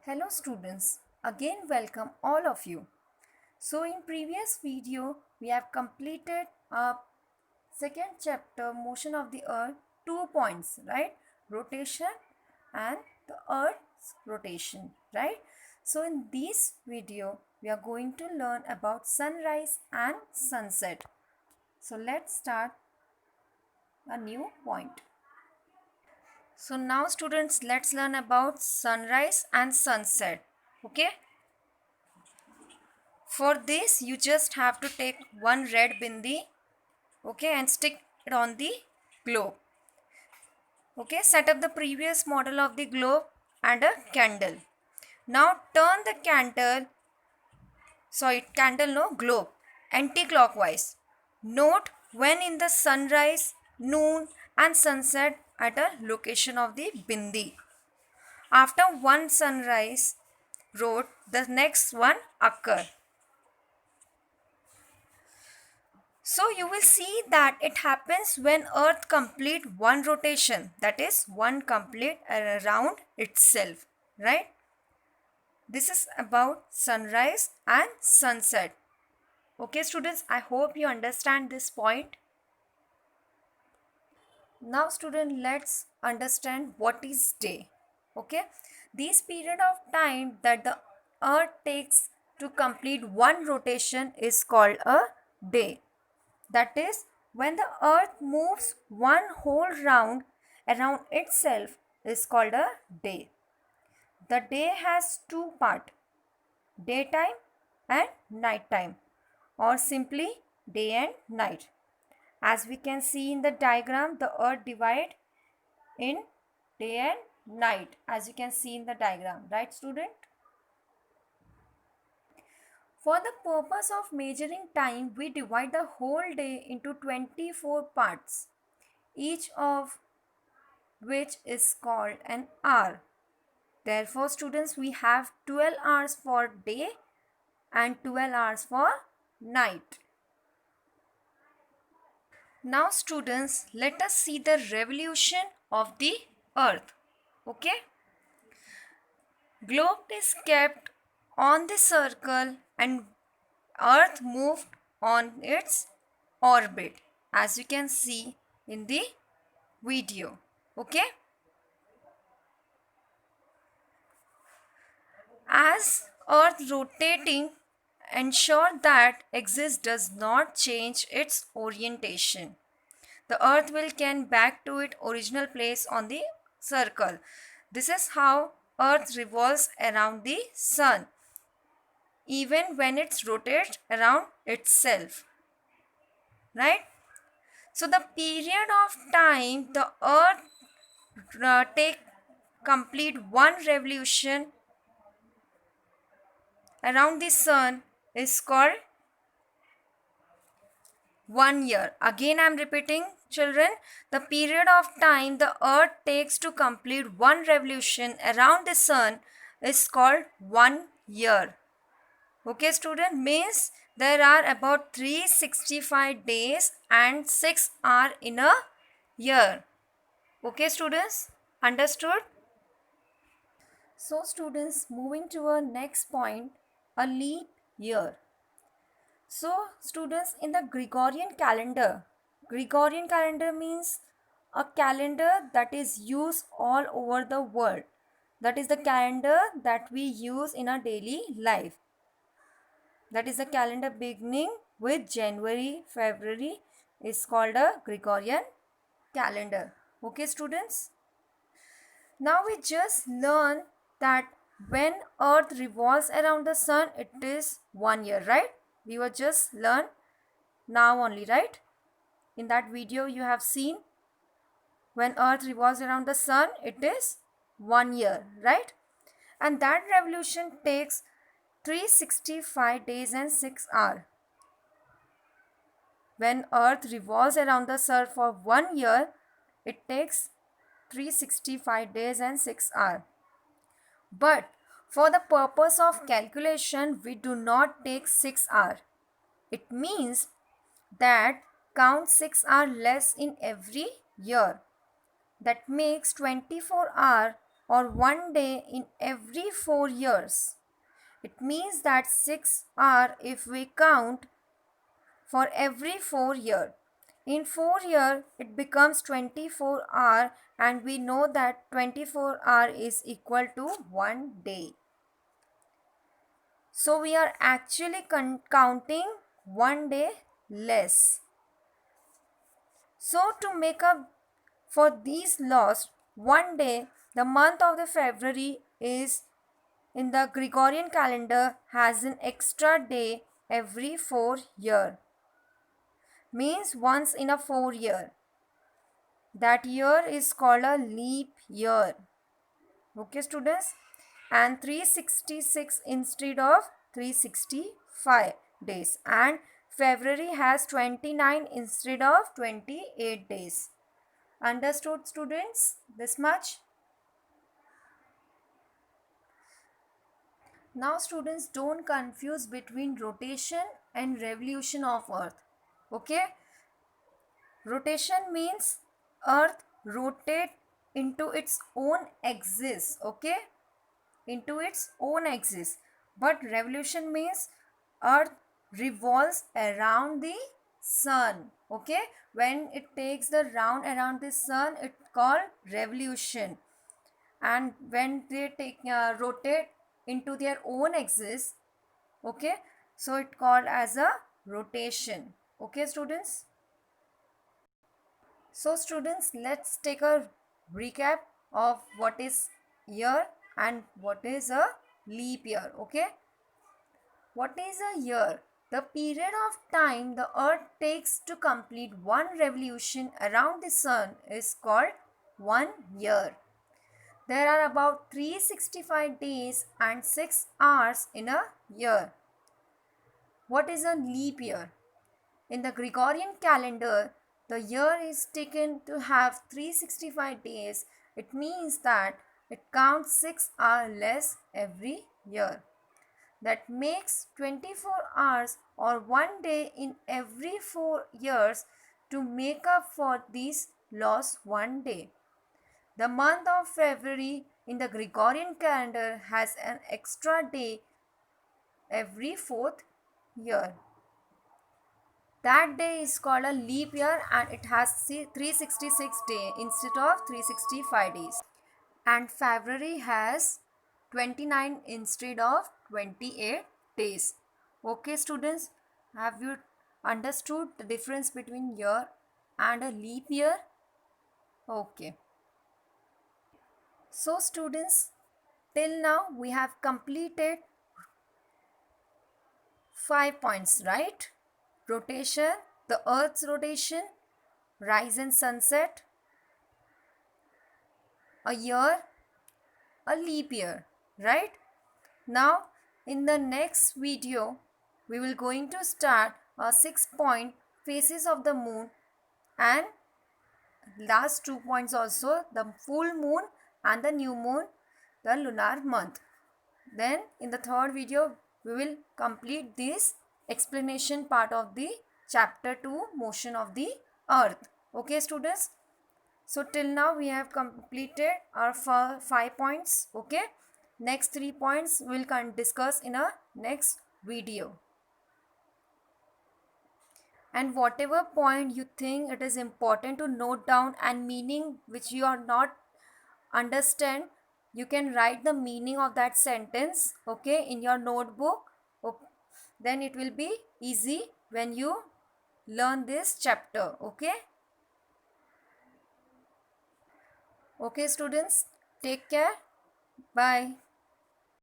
Hello students, again welcome all of you. So in previous video we have completed our second chapter motion of the earth 2 points, right? Rotation and the earth's rotation, right? So in this video we are going to learn about sunrise and sunset. So let's start a new point. So now students, let's learn about sunrise and sunset. Okay? For this, you just have to take one red bindi, okay, and stick it on the globe. Okay, set up the previous model of the globe and a candle. Now turn the globe, anti-clockwise. Note when in the sunrise, noon and sunset at a location of the bindi. After one sunrise road, the next one occur. So you will see that it happens when earth complete one rotation, that is one complete around itself, right? This is about sunrise and sunset. Okay students, I hope you understand this point. Now student, let's understand what is day. Okay, this period of time that the earth takes to complete one rotation is called a day. That is, when the earth moves one whole round around itself is called a day. The day has two parts, daytime and nighttime, or simply day and night. As we can see in the diagram, the earth divides in day and night, as you can see in the diagram, right student? For the purpose of measuring time, we divide the whole day into 24 parts, each of which is called an hour. Therefore, students, we have 12 hours for day and 12 hours for night. Now, students, let us see the revolution of the earth. Okay? Globe is kept on the circle and earth moved on its orbit, as you can see in the video. Okay? As earth rotating ensure that axis does not change its orientation, the earth will come back to its original place on the circle. This is how earth revolves around the sun even when it rotates around itself, right? So the period of time the earth take complete one revolution around the sun is called 1 year. Again I am repeating children, the period of time the earth takes to complete one revolution around the sun is called 1 year. Okay student, means there are about 365 days and 6 hours in a year. Okay students, understood? So students, moving to our next point, a leap year. So students, in the Gregorian calendar means a calendar that is used all over the world. That is the calendar that we use in our daily life. That is the calendar beginning with January, February is called a Gregorian calendar. Okay students? Now we just learn that when earth revolves around the sun, it is 1 year, right? We were just learn now only, right? In that video you have seen when earth revolves around the sun, it is 1 year, right? And that revolution takes 365 days and 6 hours. When earth revolves around the sun for 1 year, it takes 365 days and 6 hours. But for the purpose of calculation, we do not take 6 hours. It means that count 6 hours less in every year. That makes 24 hours or 1 day in every 4 years. It means that 6 hours if we count for every 4 year. In 4 year it becomes 24 hour, and we know that 24 hour is equal to 1 day. So we are actually counting 1 day less. So to make up for these lost 1 day, the month of the February is in the Gregorian calendar has an extra day every 4 year. Means once in a 4 year. That year is called a leap year. Okay students? And 366 instead of 365 days. And February has 29 instead of 28 days. Understood students? This much? Now students, don't confuse between rotation and revolution of earth. Okay? Rotation means earth rotate into its own axis. Okay? Into its own axis. But revolution means earth revolves around the sun. Okay? When it takes the round around the sun, it's called revolution. And when they rotate into their own axis, okay, so it called as a rotation. Okay students? So students, let's take a recap of what is year and what is a leap year. Okay, what is a year? The period of time the earth takes to complete one revolution around the sun is called 1 year. There are about 365 days and 6 hours in a year. What is a leap year? In the Gregorian calendar, the year is taken to have 365 days. It means that it counts 6 hours less every year. That makes 24 hours or 1 day in every 4 years to make up for this lost 1 day. The month of February in the Gregorian calendar has an extra day every 4th year. That day is called a leap year and it has 366 days instead of 365 days. And February has 29 instead of 28 days. Okay students, have you understood the difference between year and a leap year? Okay. So students, till now we have completed 5 points, right? Rotation, the earth's rotation, rise and sunset, a year, a leap year, right? Now in the next video we will going to start a 6-point phases of the moon, and last 2 points also, the full moon and the new moon, the lunar month. Then in the third video we will complete this explanation part of the chapter 2, motion of the earth. Okay students, so till now we have completed our 5 points. Okay, next 3 points we will discuss in a next video. And whatever point you think it is important to note down and meaning which you are not understand, you can write the meaning of that sentence, okay, in your notebook. Okay. Then it will be easy when you learn this chapter. Okay. Okay students, take care. Bye.